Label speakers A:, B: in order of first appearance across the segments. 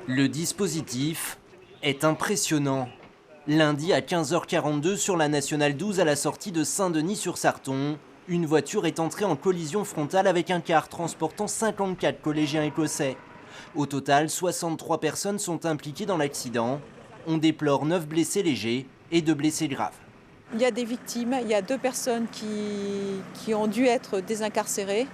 A: Le dispositif est impressionnant. Lundi à 15h42 sur la nationale 12 à la sortie de Saint-Denis-sur-Sarton, une voiture est entrée en collision frontale avec un car transportant 54 collégiens écossais. Au total, 63 personnes sont impliquées dans l'accident. On déplore 9 blessés légers et 2 blessés graves.
B: Il y a des victimes, il y a 2 personnes qui ont dû être désincarcérées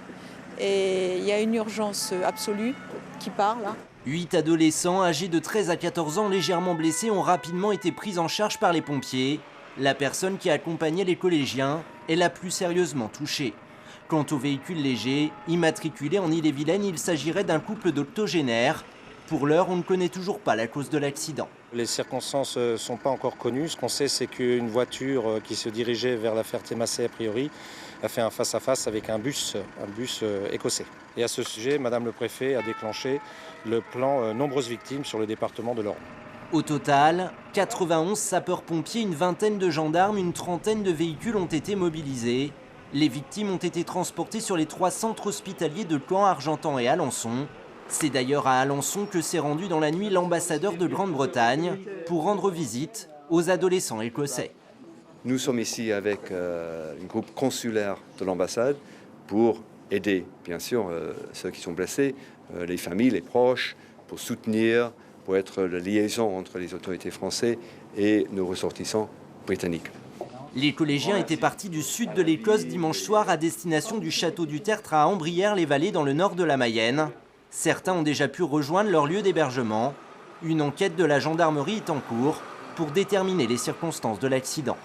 B: et il y a une urgence absolue qui part là.
A: 8 adolescents âgés de 13 à 14 ans légèrement blessés ont rapidement été pris en charge par les pompiers. La personne qui accompagnait les collégiens est la plus sérieusement touchée. Quant au véhicule léger, immatriculé en Ille-et-Vilaine, il s'agirait d'un couple d'octogénaires. Pour l'heure, on ne connaît toujours pas la cause de l'accident.
C: Les circonstances ne sont pas encore connues. Ce qu'on sait, c'est qu'une voiture qui se dirigeait vers la Ferté-Macé, a priori, a fait un face-à-face avec un bus écossais. Et à ce sujet, Madame le Préfet a déclenché le plan Nombreuses victimes sur le département de l'Orne.
A: Au total, 91 sapeurs-pompiers, une vingtaine de gendarmes, une trentaine de véhicules ont été mobilisés. Les victimes ont été transportées sur les 3 centres hospitaliers de Caen, Argentan et Alençon. C'est d'ailleurs à Alençon que s'est rendu dans la nuit l'ambassadeur de Grande-Bretagne pour rendre visite aux adolescents écossais.
D: Nous sommes ici avec un groupe consulaire de l'ambassade pour aider, bien sûr, ceux qui sont blessés, les familles, les proches, pour soutenir, pour être la liaison entre les autorités françaises et nos ressortissants britanniques.
A: Les collégiens étaient partis du sud de l'Écosse dimanche soir à destination du château du Tertre à Ambrières-les-Vallées dans le nord de la Mayenne. Certains ont déjà pu rejoindre leur lieu d'hébergement. Une enquête de la gendarmerie est en cours pour déterminer les circonstances de l'accident.